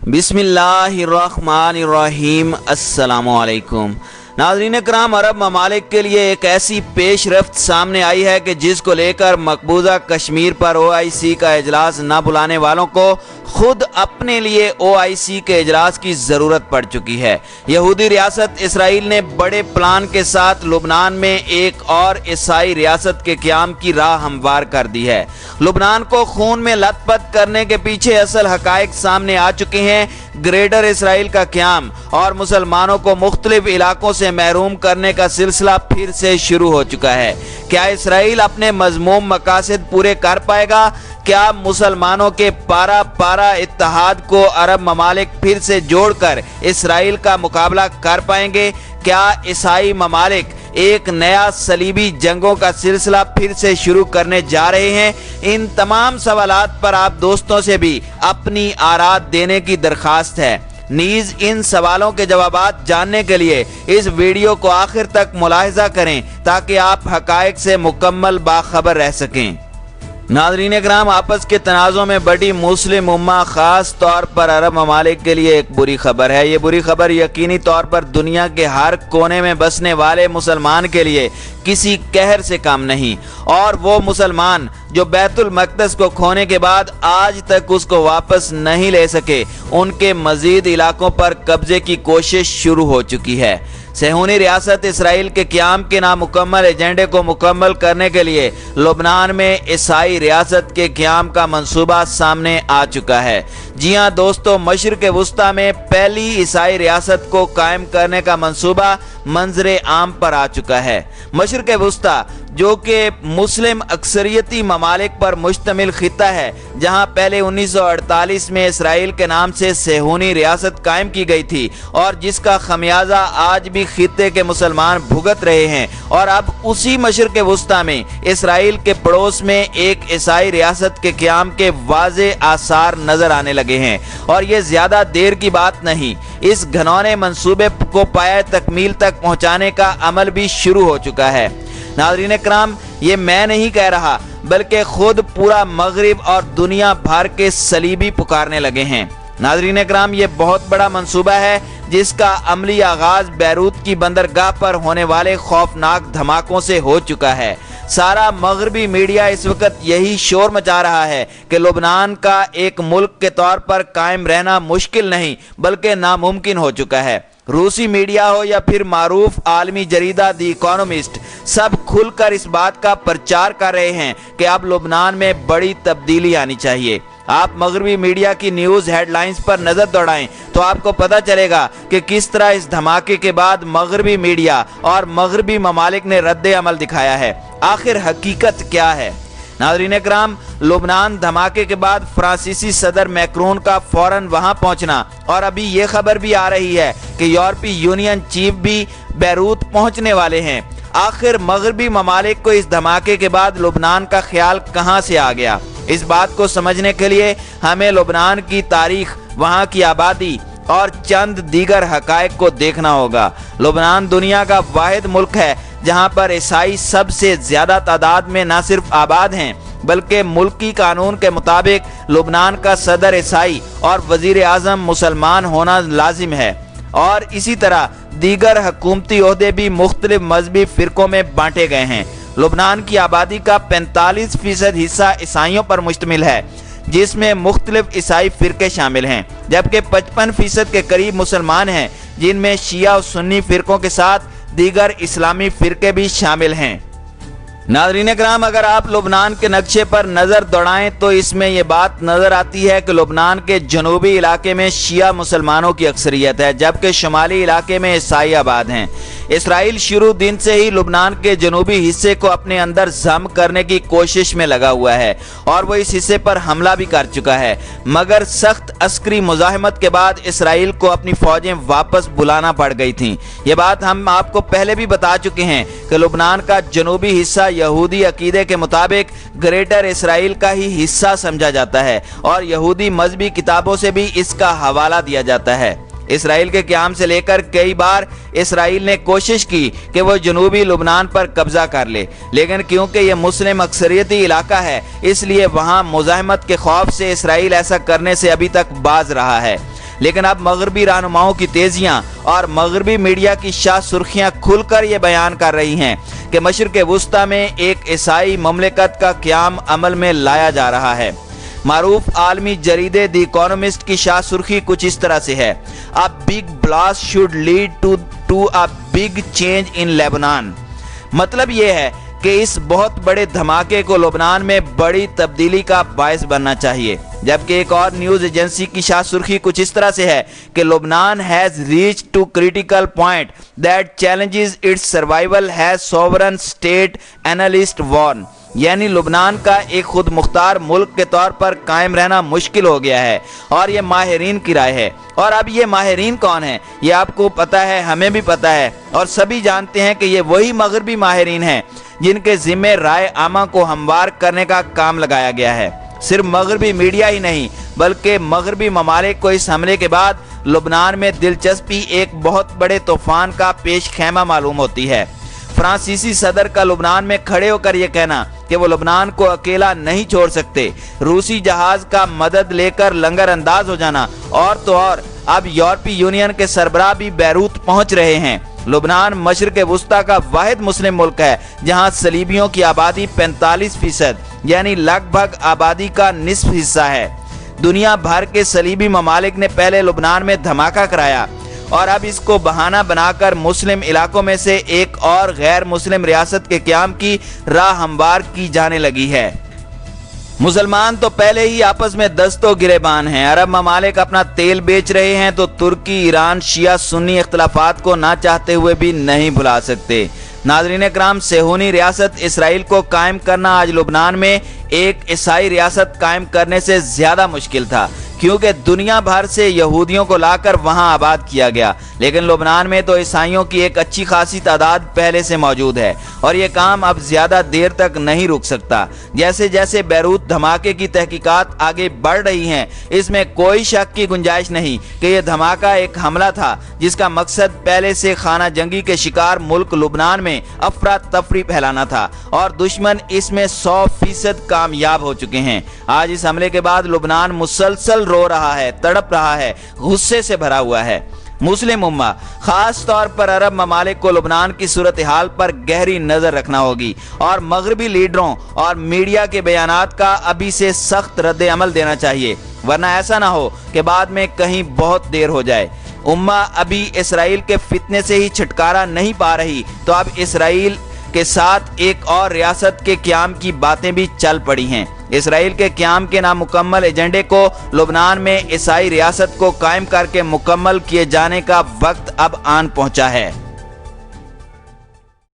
बिस्मिल्लाहिर्रहमानिर्रहीम। अस्सलामुअलैकुम। नाज़रीन कराम, अरब ममालिक के लिए एक ऐसी पेश रफ्त सामने आई है कि जिसको लेकर मकबूजा कश्मीर पर OIC का इजलास न बुलाने वालों को खुद अपने लिए OIC के इजलास की ज़रूरत पड़ चुकी है। यहूदी रियासत इसराइल ने बड़े प्लान के साथ लुबनान में एक और ईसाई रियासत के क़याम की राह हमवार कर दी है। लुबनान को खून में लथपथ करने के पीछे असल हकायक सामने आ चुके हैं। ग्रेटर इसराइल का क़याम और मुसलमानों को मुख्तलिफ इलाकों से महरूम करने का सिलसिला फिर से शुरू हो चुका है। क्या इसराइल अपने मज़मूम मकासद पूरे कर पाएगा? क्या मुसलमानों के पारा पारा इत्तेहाद को अरब ममालिक फिर से जोड़कर इसराइल का मुकाबला कर पाएंगे? क्या ईसाई ममालिक एक नया सलीबी जंगों का सिलसिला फिर से शुरू करने जा रहे हैं? इन तमाम सवालात पर आप दोस्तों से भी अपनी आरा देने की दरख्वास्त है। नीज इन सवालों के जवाबात जानने के लिए इस वीडियो को आखिर तक मुलाहिजा करें ताकि आप हकायक से मुकम्मल बाखबर रह सकें। नाज़रीन कराम, आपस के तनाज़ों में बड़ी मुस्लिम उम्मा ख़ास तौर पर अरब ममालिक के लिए एक बुरी खबर है। ये बुरी खबर यकीनी तौर पर दुनिया के हर कोने में बसने वाले मुसलमान के लिए किसी कहर से कम नहीं। और वो मुसलमान जो बैतुल मक़दस को खोने के बाद आज तक उसको वापस नहीं ले सके, उनके मज़ीद इलाकों पर कब्जे की कोशिश शुरू हो चुकी है। सेहूनी रियासत इसराइल के क़याम के नामुकम्मल एजेंडे को मुकम्मल करने के लिए लुबनान में ईसाई रियासत के क़याम का मंसूबा सामने आ चुका है। जी हाँ दोस्तों, मशरिक़ वुस्ता में पहली ईसाई रियासत को कायम करने का मंसूबा मंजरे आम पर आ चुका है। मशरिक़ वुस्ता जो कि मुस्लिम अक्सरियती ममालिक पर मुश्तमिल खिता है, जहाँ पहले 1948 में इसराइल के नाम से सेहूनी रियासत कायम की गई थी और जिसका खमियाजा आज भी खिते के मुसलमान भुगत रहे हैं। और अब उसी मशरिक़ वुस्ता में इसराइल के पड़ोस में एक ईसाई रियासत के क़याम के वाज़े आसार नजर आने लगे हैं। और ये ज्यादा देर की बात नहीं, इस घनौने मंसूबे को पाया तकमील तक पहुँचाने का अमल भी शुरू हो चुका है। नाज़रीन कराम, ये मैं नहीं कह रहा बल्कि खुद पूरा मगरिब और दुनिया भर के सलीबी पुकारने लगे हैं। नाज़रीन कराम, ये बहुत बड़ा मंसूबा है जिसका अमली आगाज बैरूत की बंदरगाह पर होने वाले खौफनाक धमाकों से हो चुका है। सारा मगरबी मीडिया इस वक्त यही शोर मचा रहा है कि लुबनान का एक मुल्क के तौर पर कायम रहना मुश्किल नहीं बल्कि नामुमकिन हो चुका है। रूसी मीडिया हो या फिर मारूफ आलमी जरीदा द इकोनॉमिस्ट, सब खुलकर इस बात का प्रचार कर रहे हैं कि अब लुबनान में बड़ी तब्दीली आनी चाहिए। आप मगरबी मीडिया की न्यूज़ हेडलाइंस पर नज़र दौड़ाएं तो आपको पता चलेगा कि किस तरह इस धमाके के बाद मगरबी मीडिया और मगरबी ममालिक ने रद्द अमल दिखाया है। आखिर हकीकत क्या है? नाज़रीन कराम, लुबनान धमाके के बाद फ्रांसीसी सदर मैक्रोन का फौरन वहां पहुंचना और अभी ये खबर भी आ रही है कि यूरोपीय यूनियन चीफ भी बैरूत पहुंचने वाले हैं। आखिर मगरबी ममालिक को इस धमाके के बाद लुबनान का ख्याल कहां से आ गया? इस बात को समझने के लिए हमें लुबनान की तारीख, वहां की आबादी और चंद दीगर हकायक को देखना होगा। लुबनान दुनिया का वाहिद मुल्क है जहां पर ईसाई सबसे ज्यादा तादाद में न सिर्फ आबाद हैं बल्कि मुल्की कानून के मुताबिक लुबनान का सदर ईसाई और वजीर आजम मुसलमान होना लाजिम है। और इसी तरह दीगर हुकूमती ओहदे भी मुख्तलिफ मजहबी फिरकों में बांटे गए हैं। लुबनान की आबादी का 45% हिस्सा ईसाइयों पर मुश्तमिल है, जिसमें मुख्तलिफ ईसाई फिरके शामिल हैं, जबकि 55% के करीब मुसलमान हैं, जिनमें शिया और सुन्नी फिरकों के साथ दीगर इस्लामी फिरके भी शामिल हैं। नाज़रीन कराम, अगर आप लुबनान के नक्शे पर नज़र दौड़ाएं तो इसमें यह बात नज़र आती है कि लुबनान के जनूबी इलाके में शिया मुसलमानों की अक्सरियत है, जबकि शुमाली इलाके में ईसाई आबाद हैं। इसराइल शुरू दिन से ही लुबनान के जनूबी हिस्से को अपने अंदर जम करने की कोशिश में लगा हुआ है और वो इस हिस्से पर हमला भी कर चुका है, मगर सख्त अस्करी मुजाहिमत के बाद इसराइल को अपनी फौजें वापस बुलाना पड़ गई थीं। ये बात हम आपको पहले भी बता चुके हैं कि लुबनान का जनूबी हिस्सा यहूदी अकीदे के मुताबिक ग्रेटर इसराइल का ही हिस्सा समझा जाता है और यहूदी मजहबी किताबों से भी इसका हवाला दिया जाता है। इसराइल के क़याम से लेकर कई बार इसराइल ने कोशिश की कि वो जनूबी लुबनान पर कब्जा कर ले, लेकिन क्योंकि ये मुस्लिम अक्सरियती इलाका है इसलिए वहाँ मुज़ाहमत के खौफ से इसराइल ऐसा करने से अभी तक बाज रहा है। लेकिन अब मगरबी रहनुमाओं की तेजियां और मगरबी मीडिया की शाह सुर्खियां खुलकर ये बयान कर रही हैं कि मशरिक़ वुस्ता में एक ईसाई ममलिकत का क़याम अमल में लाया जा रहा है। मारूफ आलमी जरीदे द इकोनॉमिस्ट की शाह सुर्खी कुछ इस तरह से है, a big blast should lead to a big change in Lebanon. मतलब ये है कि इस बहुत बड़े धमाके को लेबनान में बड़ी तब्दीली का बायस बनना चाहिए। जबकि एक और न्यूज एजेंसी की शाह सुर्खी कुछ इस तरह से है कि Lebanon has reach to critical point that challenges its survival has sovereign state analyst warn. यानी लेबनान का एक खुद मुख्तार मुल्क के तौर पर कायम रहना मुश्किल हो गया है और ये माहिरीन की राय है। और अब ये माहिरीन कौन है ये आपको पता है, हमें भी पता है और सभी जानते हैं कि ये वही मगरबी माहिरीन हैं जिनके जिम्मे राय आमा को हमवार करने का काम लगाया गया है। सिर्फ मगरबी मीडिया ही नहीं बल्कि मगरबी ममालिक को इस हमले के बाद लेबनान में दिलचस्पी एक बहुत बड़े तूफान का पेश खेमा मालूम होती है। फ्रांसीसी सदर का लेबनान में खड़े होकर यह कहना कि वो लेबनान को अकेला नहीं छोड़ सकते, रूसी जहाज का मदद लेकर लंगर अंदाज हो जाना और तो और अब यूरोपीय यूनियन के सरबराह भी बैरूत पहुंच रहे हैं। लेबनान मशरिक़ वुस्ता का वाहिद मुस्लिम मुल्क है जहां सलीबियों की आबादी 45% यानी लगभग आबादी का निस्फ हिस्सा है। दुनिया भर के सलीबी ममालिक ने पहले लेबनान में धमाका कराया और अब इसको बहाना बनाकर मुस्लिम इलाकों में से एक और गैर मुस्लिम रियासत के क़याम की राह हमवार की जाने लगी है। मुसलमान तो पहले ही आपस में दस्तों गिरेबान हैं। अरब ममालिक अपना तेल बेच रहे हैं तो तुर्की, ईरान, शिया सुन्नी इख्तलाफात को ना चाहते हुए भी नहीं भुला सकते। नाज़रीन इकराम, सेहूनी रियासत इसराइल को कायम करना आज लेबनान में एक ईसाई रियासत कायम करने से ज्यादा मुश्किल था, क्योंकि दुनिया भर से यहूदियों को लाकर वहां आबाद किया गया। लेकिन लेबनान में तो ईसाइयों की एक अच्छी खासी तादाद पहले से मौजूद है और ये काम अब ज्यादा देर तक नहीं रुक सकता। जैसे जैसे बैरूत धमाके की तहकीकात आगे बढ़ रही हैं, इसमें कोई शक की गुंजाइश नहीं कि यह धमाका एक हमला था जिसका मकसद पहले से खाना जंगी के शिकार मुल्क लेबनान में अफरा तफरी फैलाना था और दुश्मन इसमें 100% कामयाब हो चुके हैं। आज इस हमले के बाद लेबनान मुसलसल रो रहा है, तड़प रहा है, गुस्से से भरा हुआ है। मुस्लिम उम्मा खास तौर पर अरब ममालिक को लेबनान की सूरत हाल पर गहरी नजर रखना होगी और मगरबी लीडरों और मीडिया के बयानात का अभी से सख्त रद्द अमल देना चाहिए, वरना ऐसा ना हो कि बाद में कहीं बहुत देर हो जाए। उम्मा अभी इसराइल के फितने से ही छुटकारा नहीं पा रही तो अब इसराइल के साथ एक और रियासत के क़याम की बातें भी चल पड़ी हैं। इसराइल के क़याम के नामुकम्मल एजेंडे को लेबनान में ईसाई रियासत को कायम करके मुकम्मल किए जाने का वक्त अब आन पहुंचा है।